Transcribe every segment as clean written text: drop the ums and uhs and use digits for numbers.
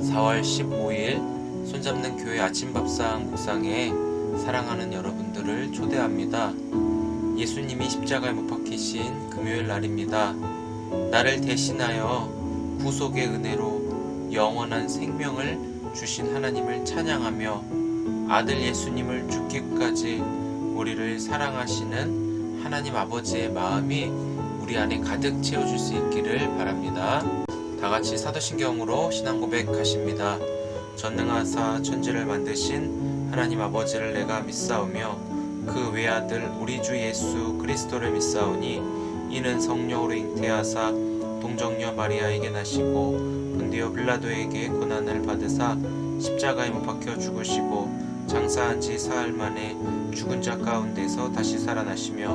4월 15일 손잡는 교회 아침밥상 묵상에 사랑하는 여러분들을 초대합니다. 예수님이 십자가에 못 박히신 금요일 날입니다. 나를 대신하여 구속의 은혜로 영원한 생명을 주신 하나님을 찬양하며 아들 예수님을 죽기까지 우리를 사랑하시는 하나님 아버지의 마음이 우리 안에 가득 채워줄 수 있기를 바랍니다. 다같이 사도신경으로 신앙 고백하십니다. 전능하사 천지를 만드신 하나님 아버지를 내가 믿사오며 그 외아들 우리 주 예수 그리스도를 믿사오니 이는 성령으로 잉태하사 동정녀 마리아에게 나시고 본디오 빌라도에게 고난을 받으사 십자가에 못 박혀 죽으시고 장사한 지 사흘 만에 죽은 자 가운데서 다시 살아나시며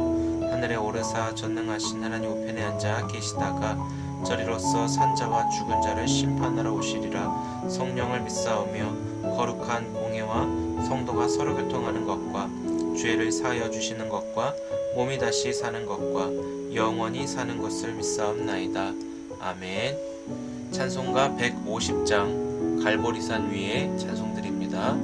하늘에 오르사 전능하신 하나님 우편에 앉아 계시다가 저리로서 산자와 죽은 자를 심판하러 오시리라. 성령을 믿사오며 거룩한 공예와 성도가 서로 교통하는 것과 죄를 사하여 주시는 것과 몸이 다시 사는 것과 영원히 사는 것을 믿사옵나이다. 아멘. 찬송가 150장 갈보리산 위에 찬송드립니다.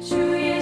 주의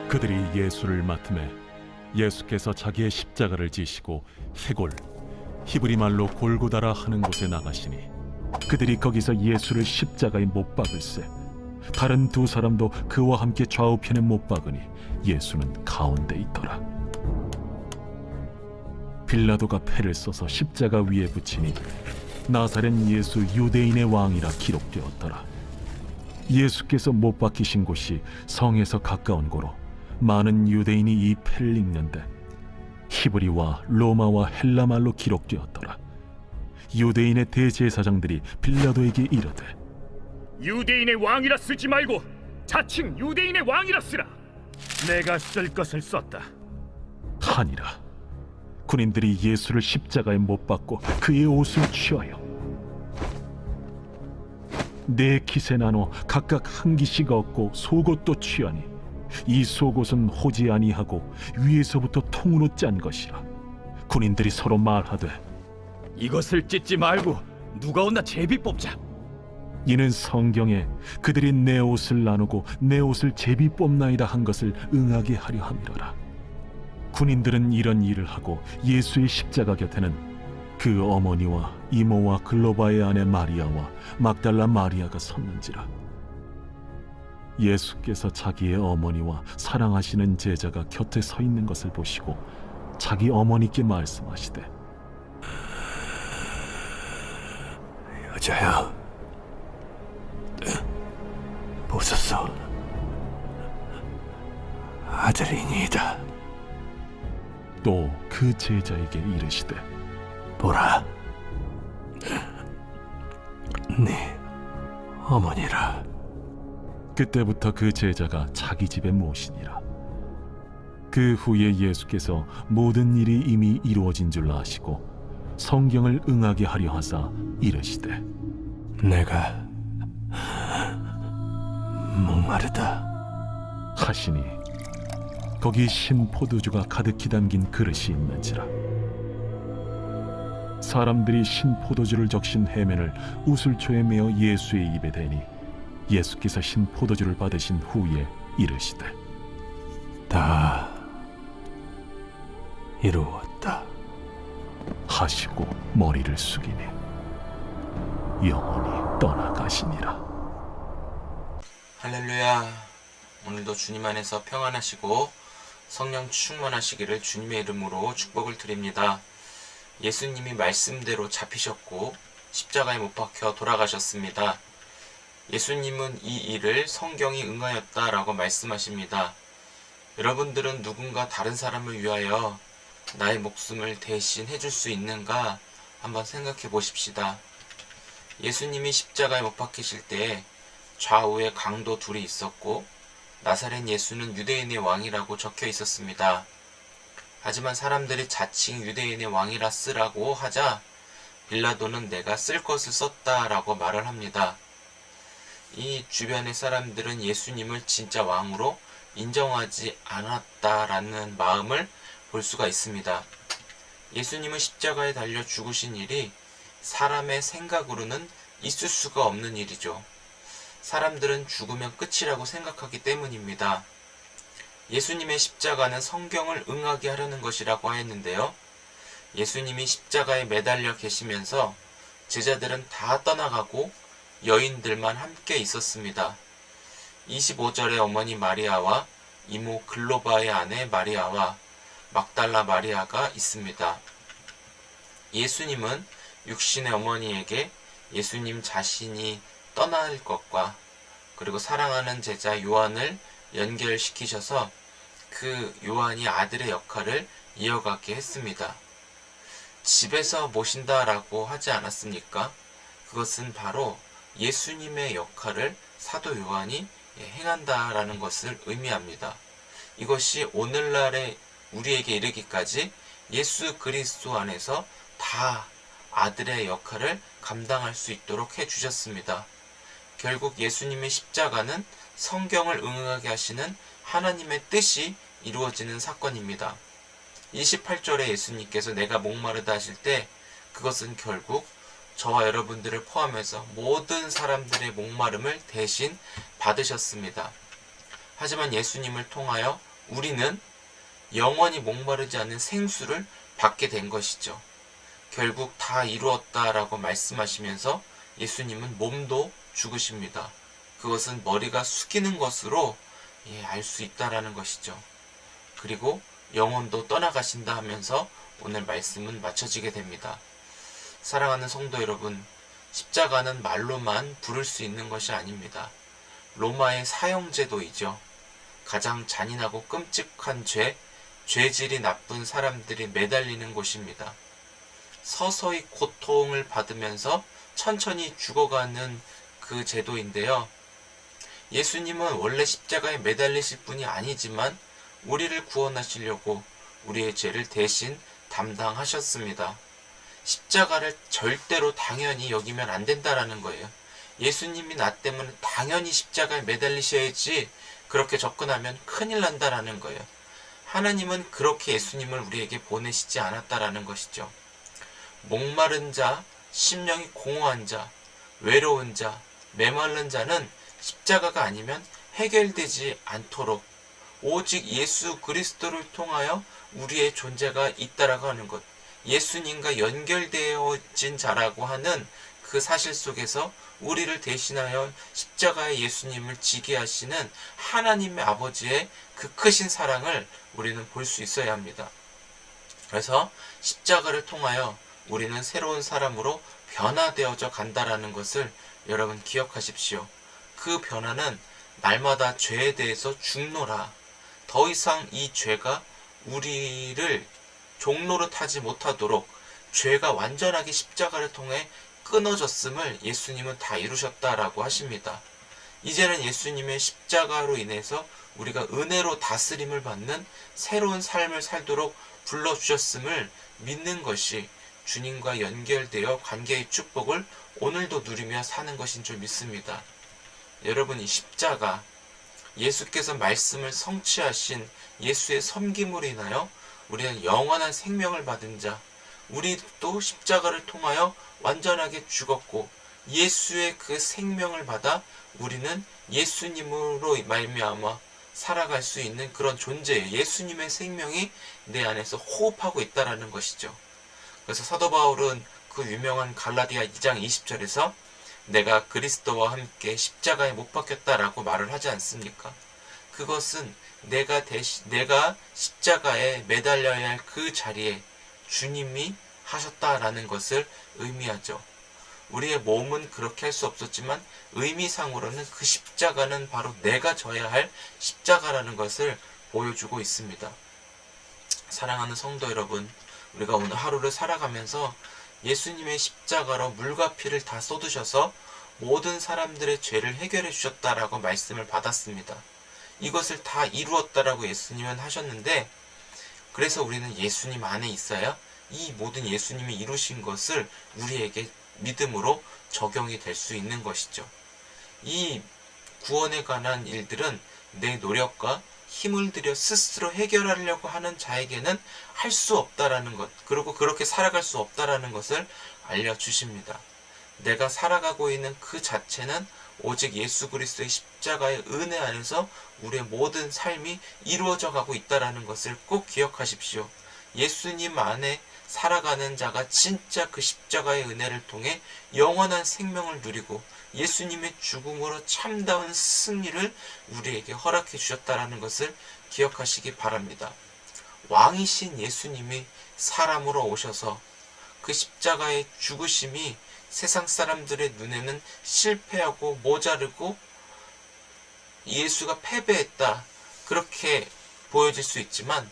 그들이 예수를 맡음에 예수께서 자기의 십자가를 지시고 해골, 히브리 말로 골고다라 하는 곳에 나가시니 그들이 거기서 예수를 십자가에 못 박을세. 다른 두 사람도 그와 함께 좌우편에 못 박으니 예수는 가운데 있더라. 빌라도가 패를 써서 십자가 위에 붙이니 나사렛 예수 유대인의 왕이라 기록되었더라. 예수께서 못 박히신 곳이 성에서 가까운 고로 많은 유대인이 이 패를 읽는데 히브리와 로마와 헬라 말로 기록되었더라. 유대인의 대제사장들이 빌라도에게 이르되 유대인의 왕이라 쓰지 말고 자칭 유대인의 왕이라 쓰라. 내가 쓸 것을 썼다 하니라. 군인들이 예수를 십자가에 못 박고 그의 옷을 취하여 네 깃에 나눠 각각 한 깃씩 얻고 속옷도 취하니 이 속옷은 호지 아니하고 위에서부터 통으로 짠 것이라. 군인들이 서로 말하되 이것을 찢지 말고 누가 온나 제비 뽑자. 이는 성경에 그들이 내 옷을 나누고 내 옷을 제비 뽑나이다 한 것을 응하게 하려 함이로라. 군인들은 이런 일을 하고 예수의 십자가 곁에는 그 어머니와 이모와 글로바의 아내 마리아와 막달라 마리아가 섰는지라. 예수께서 자기의 어머니와 사랑하시는 제자가 곁에 서 있는 것을 보시고 자기 어머니께 말씀하시되 여자야, 보소서, 아들이니이다. 또 그 제자에게 이르시되 보라, 네 어머니라. 그때부터 그 제자가 자기 집에 모시니라. 그 후에 예수께서 모든 일이 이미 이루어진 줄 아시고 성경을 응하게 하려 하사 이르시되 내가 목마르다 하시니 거기 신 포도주가 가득히 담긴 그릇이 있는지라. 사람들이 신 포도주를 적신 해면을 우슬초에 메어 예수의 입에 대니 예수께서 신 포도주를 받으신 후에 이르시되 다 이루었다 하시고 머리를 숙이니 영원히 떠나가시니라. 할렐루야. 오늘도 주님 안에서 평안하시고 성령 충만하시기를 주님의 이름으로 축복을 드립니다. 예수님이 말씀대로 잡히셨고 십자가에 못 박혀 돌아가셨습니다. 예수님은 이 일을 성경이 응하였다라고 말씀하십니다. 여러분들은 누군가 다른 사람을 위하여 나의 목숨을 대신 해줄 수 있는가 한번 생각해 보십시다. 예수님이 십자가에 못 박히실 때 좌우에 강도 둘이 있었고 나사렛 예수는 유대인의 왕이라고 적혀 있었습니다. 하지만 사람들이 자칭 유대인의 왕이라 쓰라고 하자 빌라도는 내가 쓸 것을 썼다라고 말을 합니다. 이 주변의 사람들은 예수님을 진짜 왕으로 인정하지 않았다라는 마음을 볼 수가 있습니다. 예수님은 십자가에 달려 죽으신 일이 사람의 생각으로는 있을 수가 없는 일이죠. 사람들은 죽으면 끝이라고 생각하기 때문입니다. 예수님의 십자가는 성경을 응하게 하려는 것이라고 하였는데요. 예수님이 십자가에 매달려 계시면서 제자들은 다 떠나가고 여인들만 함께 있었습니다. 25절에 어머니 마리아와 이모 글로바의 아내 마리아와 막달라 마리아가 있습니다. 예수님은 육신의 어머니에게 예수님 자신이 떠날 것과 그리고 사랑하는 제자 요한을 연결시키셔서 그 요한이 아들의 역할을 이어가게 했습니다. 집에서 모신다라고 하지 않았습니까? 그것은 바로 예수님의 역할을 사도 요한이 행한다라는 것을 의미합니다. 이것이 오늘날의 우리에게 이르기까지 예수 그리스도 안에서 다 아들의 역할을 감당할 수 있도록 해주셨습니다. 결국 예수님의 십자가는 성경을 응하게 하시는 하나님의 뜻이 이루어지는 사건입니다. 28절에 예수님께서 내가 목마르다 하실 때 그것은 결국 저와 여러분들을 포함해서 모든 사람들의 목마름을 대신 받으셨습니다. 하지만 예수님을 통하여 우리는 영원히 목마르지 않은 생수를 받게 된 것이죠. 결국 다 이루었다라고 말씀하시면서 예수님은 몸도 죽으십니다. 그것은 머리가 숙이는 것으로 알 수 있다라는 것이죠. 그리고 영혼도 떠나가신다 하면서 오늘 말씀은 마쳐지게 됩니다. 사랑하는 성도 여러분, 십자가는 말로만 부를 수 있는 것이 아닙니다. 로마의 사형제도이죠. 가장 잔인하고 끔찍한 죄질이 나쁜 사람들이 매달리는 곳입니다. 서서히 고통을 받으면서 천천히 죽어가는 그 제도인데요. 예수님은 원래 십자가에 매달리실 분이 아니지만 우리를 구원하시려고 우리의 죄를 대신 담당하셨습니다. 십자가를 절대로 당연히 여기면 안 된다라는 거예요. 예수님이 나 때문에 당연히 십자가에 매달리셔야지 그렇게 접근하면 큰일 난다라는 거예요. 하나님은 그렇게 예수님을 우리에게 보내시지 않았다라는 것이죠. 목마른 자, 심령이 공허한 자, 외로운 자, 메마른 자는 십자가가 아니면 해결되지 않도록 오직 예수 그리스도를 통하여 우리의 존재가 있다라고 하는 것, 예수님과 연결되어진 자라고 하는 그 사실 속에서 우리를 대신하여 십자가의 예수님을 지게 하시는 하나님의 아버지의 그 크신 사랑을 우리는 볼 수 있어야 합니다. 그래서 십자가를 통하여 우리는 새로운 사람으로 변화되어져 간다라는 것을 여러분 기억하십시오. 그 변화는 날마다 죄에 대해서 죽노라. 더 이상 이 죄가 우리를 종로로 타지 못하도록 죄가 완전하게 십자가를 통해 끊어졌음을 예수님은 다 이루셨다라고 하십니다. 이제는 예수님의 십자가로 인해서 우리가 은혜로 다스림을 받는 새로운 삶을 살도록 불러주셨음을 믿는 것이 주님과 연결되어 관계의 축복을 오늘도 누리며 사는 것인 줄 믿습니다. 여러분, 이 십자가, 예수께서 말씀을 성취하신 예수의 섬김으로 인하여 우리는 영원한 생명을 받은 자, 우리도 십자가를 통하여 완전하게 죽었고 예수의 그 생명을 받아 우리는 예수님으로 말미암아 살아갈 수 있는 그런 존재예요. 예수님의 생명이 내 안에서 호흡하고 있다라는 것이죠. 그래서 사도 바울은 그 유명한 갈라디아 2장 20절에서 내가 그리스도와 함께 십자가에 못 박혔다라고 말을 하지 않습니까? 그것은 내가 십자가에 매달려야 할 그 자리에 주님이 하셨다라는 것을 의미하죠. 우리의 몸은 그렇게 할 수 없었지만 의미상으로는 그 십자가는 바로 내가 져야 할 십자가라는 것을 보여주고 있습니다. 사랑하는 성도 여러분, 우리가 오늘 하루를 살아가면서 예수님의 십자가로 물과 피를 다 쏟으셔서 모든 사람들의 죄를 해결해 주셨다라고 말씀을 받았습니다. 이것을 다 이루었다라고 예수님은 하셨는데, 그래서 우리는 예수님 안에 있어야 이 모든 예수님이 이루신 것을 우리에게 믿음으로 적용이 될 수 있는 것이죠. 이 구원에 관한 일들은 내 노력과 힘을 들여 스스로 해결하려고 하는 자에게는 할 수 없다라는 것, 그리고 그렇게 살아갈 수 없다라는 것을 알려주십니다. 내가 살아가고 있는 그 자체는 오직 예수 그리스도의 십자가의 은혜 안에서 우리의 모든 삶이 이루어져 가고 있다라는 것을 꼭 기억하십시오. 예수님 안에 살아가는 자가 진짜 그 십자가의 은혜를 통해 영원한 생명을 누리고 예수님의 죽음으로 참다운 승리를 우리에게 허락해 주셨다라는 것을 기억하시기 바랍니다. 왕이신 예수님이 사람으로 오셔서 그 십자가의 죽으심이 세상 사람들의 눈에는 실패하고 모자르고 예수가 패배했다, 그렇게 보여질 수 있지만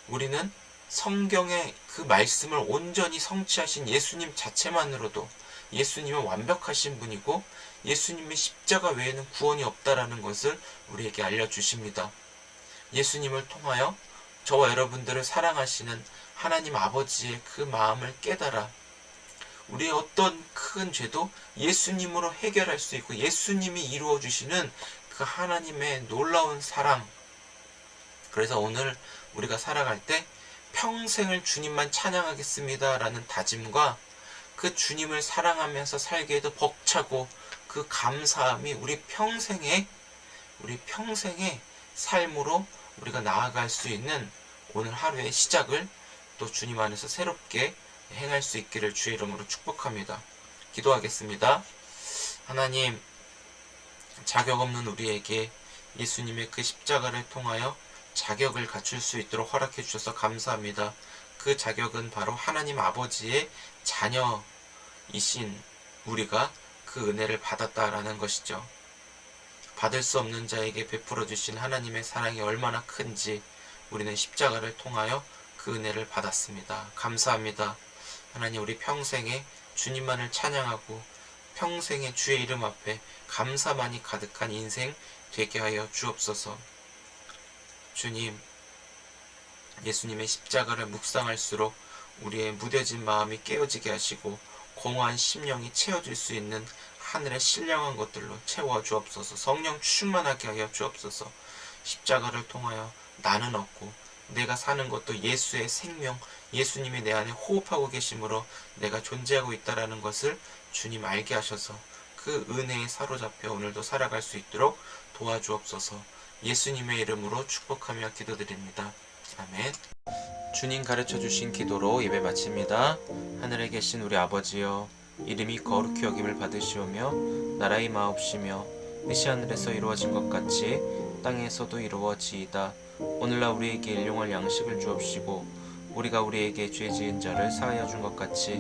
우리는 성경의 그 말씀을 온전히 성취하신 예수님 자체만으로도 예수님은 완벽하신 분이고 예수님의 십자가 외에는 구원이 없다라는 것을 우리에게 알려주십니다. 예수님을 통하여 저와 여러분들을 사랑하시는 하나님 아버지의 그 마음을 깨달아 우리의 어떤 큰 죄도 예수님으로 해결할 수 있고 예수님이 이루어 주시는 그 하나님의 놀라운 사랑, 그래서 오늘 우리가 살아갈 때 평생을 주님만 찬양하겠습니다 라는 다짐과 그 주님을 사랑하면서 살기에도 벅차고 그 감사함이 우리 평생의 삶으로 우리가 나아갈 수 있는 오늘 하루의 시작을 또 주님 안에서 새롭게 행할 수 있기를 주의 이름으로 축복합니다. 기도하겠습니다. 하나님, 자격 없는 우리에게 예수님의 그 십자가를 통하여 자격을 갖출 수 있도록 허락해 주셔서 감사합니다. 그 자격은 바로 하나님 아버지의 자녀이신 우리가 그 은혜를 받았다라는 것이죠. 받을 수 없는 자에게 베풀어 주신 하나님의 사랑이 얼마나 큰지 우리는 십자가를 통하여 그 은혜를 받았습니다. 감사합니다. 하나님, 우리 평생에 주님만을 찬양하고 평생에 주의 이름 앞에 감사만이 가득한 인생 되게 하여 주옵소서. 주님, 예수님의 십자가를 묵상할수록 우리의 무뎌진 마음이 깨어지게 하시고 공허한 심령이 채워질 수 있는 하늘의 신령한 것들로 채워 주옵소서. 성령 충만하게 하여 주옵소서. 십자가를 통하여 나는 얻고 내가 사는 것도 예수의 생명, 예수님이 내 안에 호흡하고 계심으로 내가 존재하고 있다는 것을 주님 알게 하셔서 그 은혜에 사로잡혀 오늘도 살아갈 수 있도록 도와주옵소서. 예수님의 이름으로 축복하며 기도드립니다. 아멘. 주님 가르쳐 주신 기도로 예배 마칩니다. 하늘에 계신 우리 아버지여, 이름이 거룩히 여김을 받으시오며 나라의 마옵시며 뜻이 하늘에서 이루어진 것 같이 땅에서도 이루어지이다. 오늘날 우리에게 일용할 양식을 주옵시고 우리가 우리에게 죄 지은 자를 사하여 준 것 같이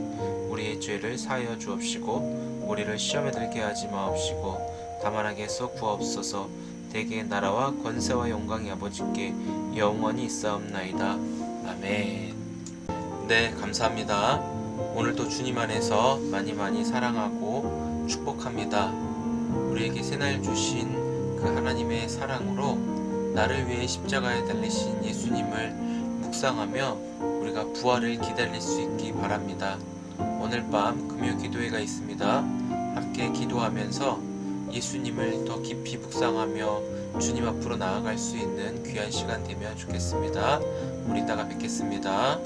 우리의 죄를 사하여 주옵시고 우리를 시험에 들게 하지 마옵시고 다만 악에서 구하옵소서. 대개의 나라와 권세와 영광이 아버지께 영원히 있사옵나이다. 아멘. 네, 감사합니다. 오늘도 주님 안에서 많이 사랑하고 축복합니다. 우리에게 새날 주신 그 하나님의 사랑으로 나를 위해 십자가에 달리신 예수님을 묵상하며 우리가 부활을 기다릴 수 있기 바랍니다. 오늘 밤 금요 기도회가 있습니다. 함께 기도하면서 예수님을 더 깊이 묵상하며 주님 앞으로 나아갈 수 있는 귀한 시간 되면 좋겠습니다. 우리 이따가 뵙겠습니다.